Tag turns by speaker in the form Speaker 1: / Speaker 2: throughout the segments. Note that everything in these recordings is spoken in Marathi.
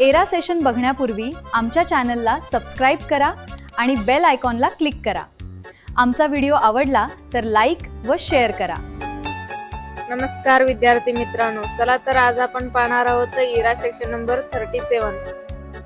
Speaker 1: एरा सेशन बघण्यापूर्वी आमच्या चॅनलला सबस्क्राईब करा आणि बेल आयकॉनला क्लिक करा. आमचा व्हिडिओ आवडला तर लाईक व शेअर करा.
Speaker 2: नमस्कार विद्यार्थी मित्रांनो, चला तर आज आपण पाहणार आहोत इरा सेक्शन नंबर 37.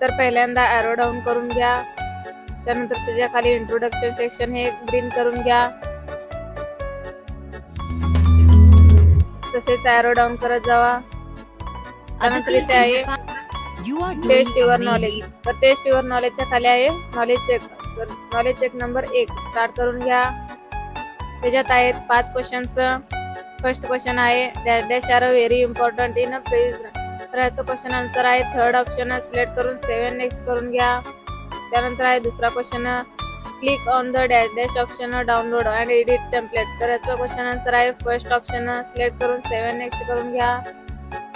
Speaker 2: तर पहिल्यांदा ॲरो डाऊन करून घ्या. त्यानंतर त्याच्या खाली इंट्रोडक्शन सेक्शन हे ग्रीन करून घ्या. तसेच ॲरो डाऊन करत जावा. त्यानंतर इथे आहे टेस्ट युअर नॉलेज. तर टेस्ट युअर नॉलेजच्या खाली आहे knowledge check. Knowledge check number 1 start करून घ्या. त्याच्यात आहेत 5 क्वेश्चन्स. फर्स्ट क्वेश्चन आहे dash dash are very important in a present. तर याचं क्वेश्चन आन्सर आहे थर्ड ऑप्शन सिलेक्ट करून 7 नेक्स्ट करून घ्या. त्यानंतर आहे दुसरा question click on the dash dash option download and edit template. तर याचं क्वेश्चन आन्सर आहे फर्स्ट ऑप्शन सिलेक्ट करून 7 नेक्स्ट करून घ्या.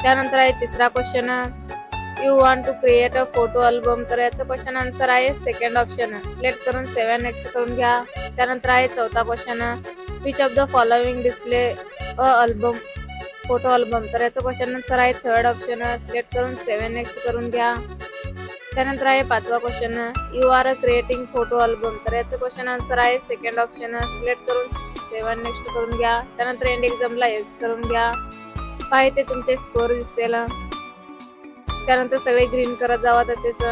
Speaker 2: त्यानंतर आहे तिसरा question you want to create a photo album. तर याचं क्वेश्चन आन्सर आहे सेकंड ऑप्शन सिलेक्ट करून 7 नेक्स्ट करून घ्या. त्यानंतर आहे चौथा question which of the following display a album photo album. तर याचं क्वेश्चन आन्सर आहे थर्ड ऑप्शन सिलेक्ट करून 7 नेक्स्ट करून घ्या. त्यानंतर आहे पाचवा question you are creating photo album. तर याचं क्वेश्चन आन्सर आहे सेकंड ऑप्शन सिलेक्ट करून 7 नेक्स्ट करून घ्या. त्यानंतर एंड एक्झामला येस करून घ्या. पाहे ते तुमचे स्कोर दिसेल. त्यानंतर सगळे ग्रीन करत जावा. तसेच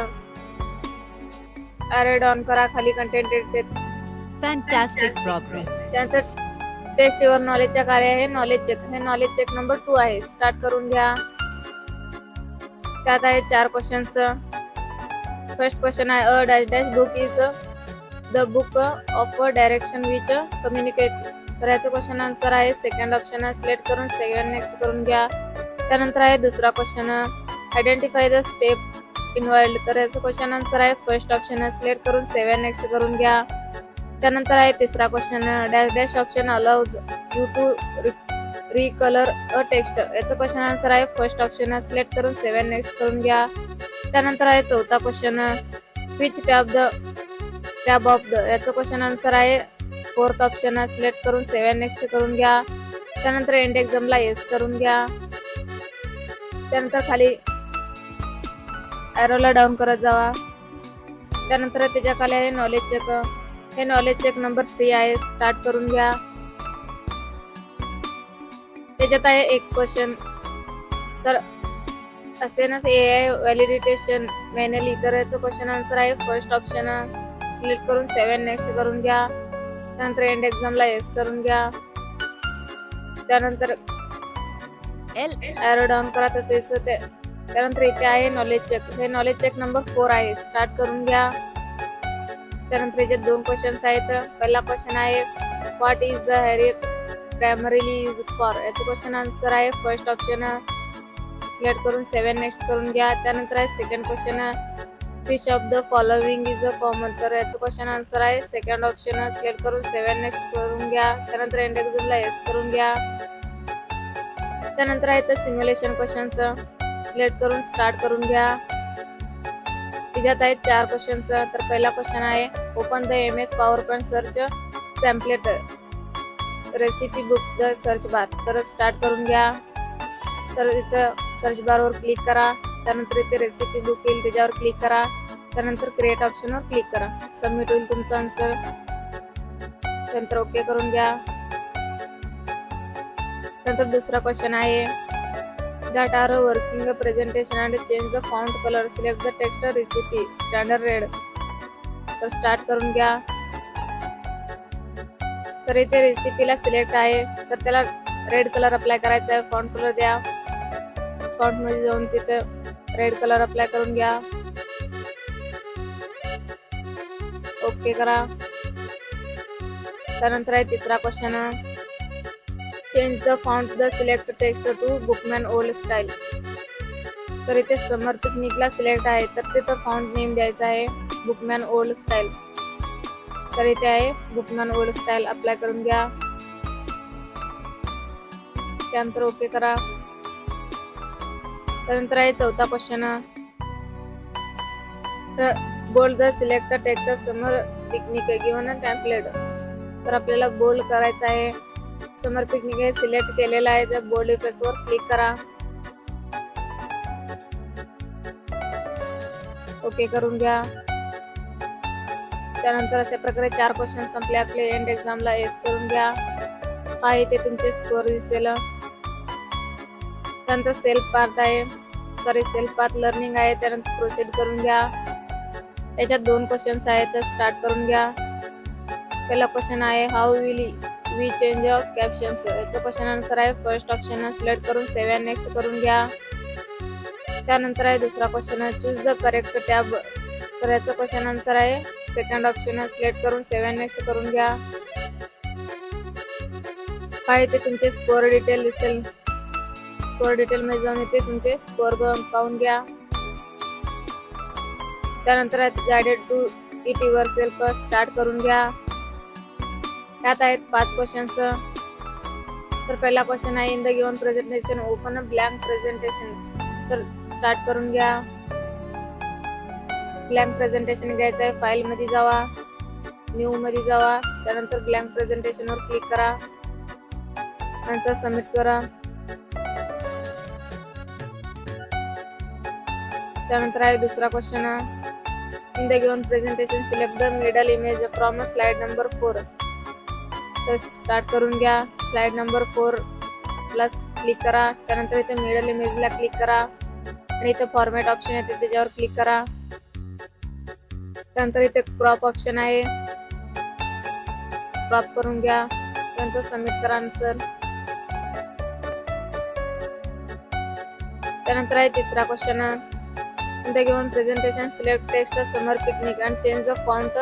Speaker 2: ॲरो ऑन करा. खाली कंटेंट येते.
Speaker 1: Fantastic progress.
Speaker 2: त्यानंतर टेस्ट युअर नॉलेजच्या खाली आहे नॉलेज चेक. हे नॉलेज चेक नंबर 2 आहे. स्टार्ट करून घ्या. त्यात आहे 4 क्वेश्चन्स. फर्स्ट क्वेश्चन आहे a dash dash book is the book of direction which communicate. तर याचं क्वेश्चन आन्सर आहे सेकंड ऑप्शन सिलेक्ट करून 7 नेक्स्ट करून घ्या. त्यानंतर आहे दुसरा question identify the step involved. तर याचं क्वेश्चन आन्सर आहे फर्स्ट ऑप्शन सिलेक्ट करून 7 नेक्स्ट करून घ्या. त्यानंतर आहे तिसरा question dash dash option allows you to recolour a text. याचं क्वेश्चन आन्सर आहे फर्स्ट ऑप्शन सिलेक्ट करून 7 नेक्स्ट करून घ्या. त्यानंतर आहे चौथा question which tab of the. याचं क्वेश्चन आन्सर आहे फोर्थ ऑप्शन सिलेक्ट करून 7 नेक्स्ट करून घ्या. त्यानंतर एंड एक्झामला येस करून घ्या. त्यानंतर खाली ॲरोला डाऊन करत जावा. त्यानंतर त्याच्या खाली आहे नॉलेज चेक. हे नॉलेज चेक नंबर 3 आहे. स्टार्ट करून घ्या. त्याच्यात आहे एक क्वेश्चन तर असेनच AI व्हॅलिडेशन मॅन्युअली. तर याचं क्वेश्चन आन्सर आहे फर्स्ट ऑप्शन सिलेक्ट करून 7 नेक्स्ट करून घ्या. त्यानंतर एंड एक्झामला येस करून घ्या. त्यानंतर ॲरो डाऊन करा. तसेच त्यानंतर इथे आहे नॉलेज चेक. हे नॉलेज चेक नंबर 4 आहे. स्टार्ट करून घ्या. त्यानंतर याच्यात 2 क्वेश्चन्स आहेत. पहिला क्वेश्चन आहे what is the Harry primarily use for. याचं क्वेश्चन आन्सर आहे फर्स्ट ऑप्शन सिलेक्ट करून 7 नेक्स्ट करून घ्या. त्यानंतर आहे second question fish of the following is a common. तर याचं क्वेश्चन आन्सर आहे सेकंड ऑप्शन सिलेक्ट करून 7 नेक्स्ट करून घ्या. त्यानंतर एंड एक्झामला येस करून घ्या. त्यानंतर आहे तर सिम्युलेशन क्वेश्चन्स सिलेक्ट करून स्टार्ट करून घ्या. त्याच्यात आहेत 4 क्वेश्चन्स. तर पहिला क्वेश्चन आहे open the MS PowerPoint search template recipe book the search bar. तर स्टार्ट करून घ्या. तर इथं सर्च बारवर क्लिक करा. त्यानंतर इथे रेसिपी बुक येईल त्याच्यावर क्लिक करा. त्यानंतर क्रिएट ऑप्शनवर क्लिक करा. सबमिट होईल तुमचा आन्सर. त्यानंतर ओके करून घ्या. नंतर दुसरा क्वेश्चन आहे that are working a presentation and change the font colour select the text recipe standard red. तर स्टार्ट करून घ्या. तर इथे रेसिपीला सिलेक्ट आहे तर त्याला रेड कलर अप्लाय करायचा आहे. फॉन्ट कलर द्या. फॉन्ट मध्ये जाऊन तिथे रेड कलर अप्लाय करून घ्या. ओके करा. त्यानंतर आहे तिसरा question change the font the select text to Bookman Old Style. तर इथे समर पिकनिकला सिलेक्ट आहे तर तिथं फॉन्ट नेम द्यायचा आहे बुकमॅन ओल्ड स्टाईल. तर इथे आहे बुकमॅन ओल्ड स्टाईल अप्लाय करून घ्या. त्यानंतर ओके करा. त्यानंतर आहे चौथा question bold the select text summer picnic given template. तर आपल्याला बोल्ड करायचं आहे. समर पिकनिक हे सिलेक्ट केलेलं आहे. त्या बोल्ड इफेक्ट वर क्लिक करा. ओके करून घ्या. त्यानंतर अशा प्रकारे 4 क्वेश्चन संपले आपले. एंड एक्झामला येस करून घ्या. पहा इथे तुमचे स्कोअर दिसेल. त्यानंतर सेल्फ पाथ लर्निंग आहे. त्यानंतर प्रोसीड करून घ्या. याच्यात 2 क्वेश्चन्स आहेत, तर स्टार्ट करून घ्या. पहिला क्वेश्चन आहे how will we change captions. याचं क्वेश्चन आन्सर आहे फर्स्ट ऑप्शन सिलेक्ट करून सेव्ह अँड नेक्स्ट करून घ्या. त्यानंतर आहे दुसरा question choose the correct tab. तर याचं क्वेश्चन आन्सर आहे सेकंड ऑप्शन सिलेक्ट करून सेव्ह अँड नेक्स्ट करून घ्या. पहा इथे तुमचे स्कोअर डिटेल दिसेल. स्कोअर डिटेल मध्ये जाऊन इथे तुमचे स्कोअर पाहून घ्या. त्यानंतर guided to it yourself start करून घ्या. त्यात आहेत 5 क्वेश्चन्स. तर पहिला क्वेश्चन आहे in the given presentation open a blank presentation. तर स्टार्ट करून घ्या. ब्लँक प्रेझेंटेशन घ्यायचं आहे. फाईल मध्ये जावा, न्यू मध्ये जावा. त्यानंतर ब्लँक प्रेझेंटेशन वर क्लिक करा. नंतर सबमिट करा. त्यानंतर आहे दुसरा question in the given presentation select the middle image from slide number 4. तर स्टार्ट करून घ्या. स्लाइड नंबर 4 प्लस क्लिक करा. त्यानंतर इथे मिडल इमेजला क्लिक करा आणि इथे फॉर्मॅट ऑप्शन आहे त्याच्यावर क्लिक करा. त्यानंतर इथे क्रॉप ऑप्शन आहे, क्रॉप करून घ्या. त्यानंतर सबमिट करा आन्सर. त्यानंतर आहे तिसरा question in the given presentation select text summer picnic and change the font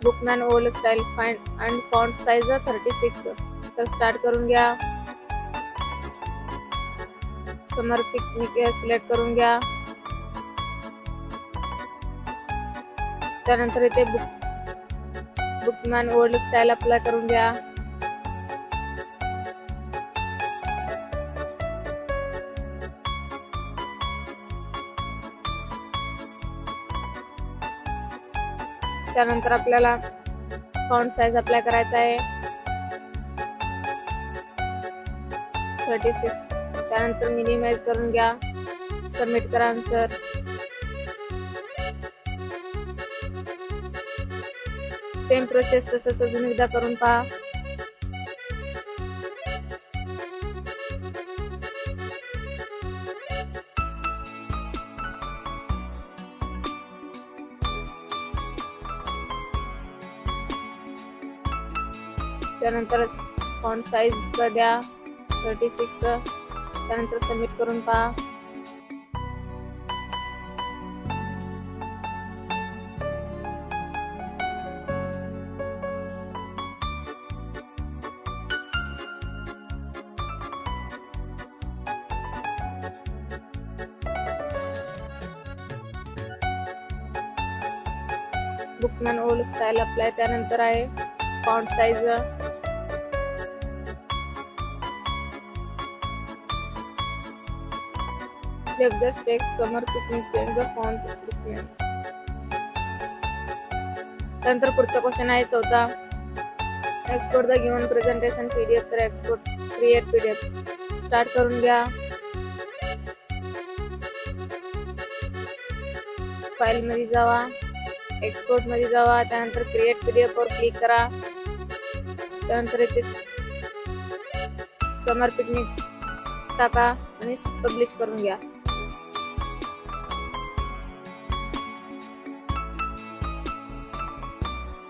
Speaker 2: Bookman Old Style find and font size 36. तर स्टार्ट करून घ्या. समर पिकनिक सिलेक्ट करून घ्या. त्यानंतर इथे बुकमॅन ओल्ड स्टाईल अप्लाय करून घ्या. त्यानंतर आपल्याला फॉन्ट साइज अप्लाय करायचा आहे 36. त्यानंतर मिनिमाइज करून घ्या. सबमिट करा आन्सर. सेम प्रोसेस तसंच अजून एकदा करून पहा. त्यानंतर फॉन्ट साइज द्या 36. त्यानंतर सबमिट करून पहा. बुकमॅन ओल्ड स्टाईल अप्लाय. त्यानंतर आहे font size select the text summer picnic change the font picnic. त्यानंतर पुढचा क्वेश्चन आहे 4था export the given presentation PDF. तर एक्सपोर्ट क्रिएट पीडीएफ स्टार्ट करून घ्या. फाईल मध्ये जावा, एक्सपोर्ट मध्ये जावा. त्यानंतर क्रिएट पीडीएफ वर क्लिक करा. त्यानंतर इथे समर पिकनिक टाका आणि पब्लिश करून घ्या.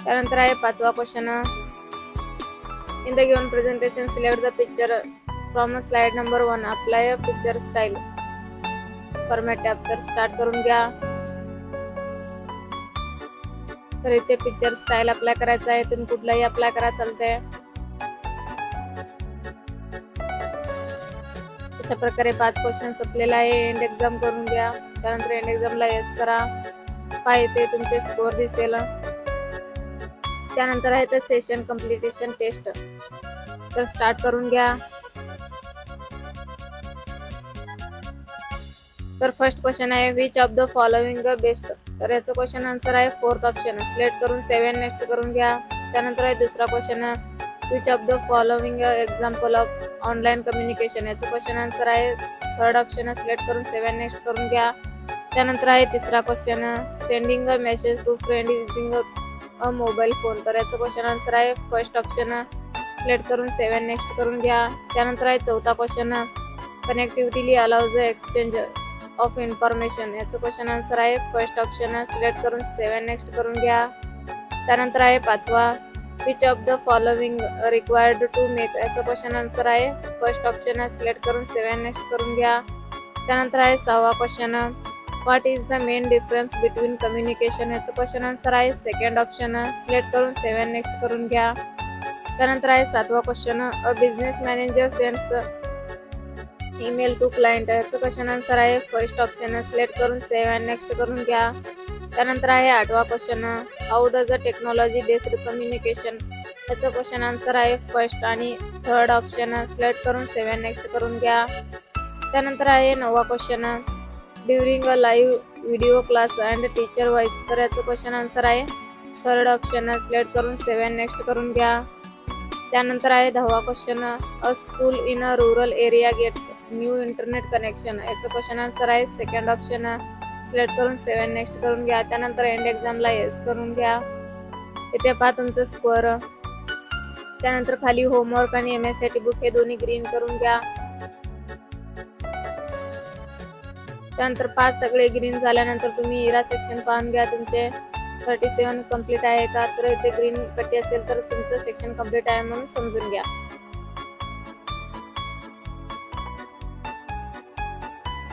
Speaker 2: त्यानंतर आहे 5वा question in the given presentation select the picture from slide number 1 apply a picture style format tab. तर स्टार्ट करून घ्या. तर याचे पिक्चर स्टाईल अप्लाय करायचं आहे. तुम्ही कुठलाही अप्लाय करा चालतंय. अशा प्रकारे 5 क्वेश्चन संपलेला आहे. एंड एक्झाम करून घ्या. त्यानंतर एंड एक्झामला येस करा. पहा इथे तुमचे स्कोअर दिसेल. त्यानंतर आहे तर सेशन कम्प्लिटेशन टेस्ट. तर स्टार्ट करून घ्या. तर फर्स्ट क्वेश्चन आहे which of the following best. तर याचं क्वेश्चन आन्सर आहे 4th ऑप्शन सिलेक्ट करून सेव्ह अँड नेक्स्ट करून घ्या. त्यानंतर आहे दुसरा question which of the following example of online communication. याचं क्वेश्चन आन्सर आहे 3rd ऑप्शन सिलेक्ट करून सेव्ह अँड नेक्स्ट करून घ्या. त्यानंतर आहे तिसरा question, sending a message to friend using a mobile phone. तर याचं क्वेश्चन आन्सर आहे फर्स्ट ऑप्शन. सिलेक्ट करून सेव्ह अँड नेक्स्ट करून घ्या. त्यानंतर आहे चौथा question, connectivity allows exchange of information. याचं क्वेश्चन आन्सर आहे फर्स्ट ऑप्शन. सिलेक्ट करून सेव्ह अँड नेक्स्ट करून घ्या. त्यानंतर आहे पाचवा, which of the following required to make. याचं क्वेश्चन आन्सर आहे फर्स्ट ऑप्शन. सिलेक्ट करून सेव्ह अँड नेक्स्ट करून घ्या. त्यानंतर आहे सहावा question, what is the main difference between communication. याचं क्वेश्चन आन्सर आहे सेकंड ऑप्शन. सिलेक्ट करून सेव्ह अँड नेक्स्ट करून घ्या. त्यानंतर आहे सातवा question, a business manager sends email to client. याचं क्वेश्चन आन्सर आहे फर्स्ट ऑप्शन. सिलेक्ट करून सेव्ह अँड नेक्स्ट करून घ्या. त्यानंतर आहे आठवा question, how does a technology based communication. याचं क्वेश्चन आन्सर आहे फर्स्ट आणि थर्ड ऑप्शन. सिलेक्ट करून सेव्ह अँड नेक्स्ट करून घ्या. त्यानंतर आहे नववा question, during a live video class and teacher voice. तर याचं क्वेश्चन आन्सर आहे थर्ड ऑप्शन. सिलेक्ट करून सेव्ह अँड नेक्स्ट करून घ्या. त्यानंतर आहे 10वा question, a school in a rural area gets new internet connection. याचं क्वेश्चन आन्सर आहे सेकंड ऑप्शन. सिलेक्ट करून सेव्ह अँड नेक्स्ट करून घ्या. त्यानंतर एंड एक्झामला येस करून घ्या. इथे पहा तुमचं स्कोअर. त्यानंतर खाली होमवर्क आणि MSCIT बुक हे दोन्ही ग्रीन करून घ्या. त्यानंतर 5 सगळे ग्रीन झाल्यानंतर तुम्ही इरा सेक्शन पाहून घ्या तुमचे 37 कंप्लीट आहे का. तर इथे ग्रीन पट्टी असेल तर तुमचं सेक्शन कंप्लीट आहे म्हणून समजून घ्या.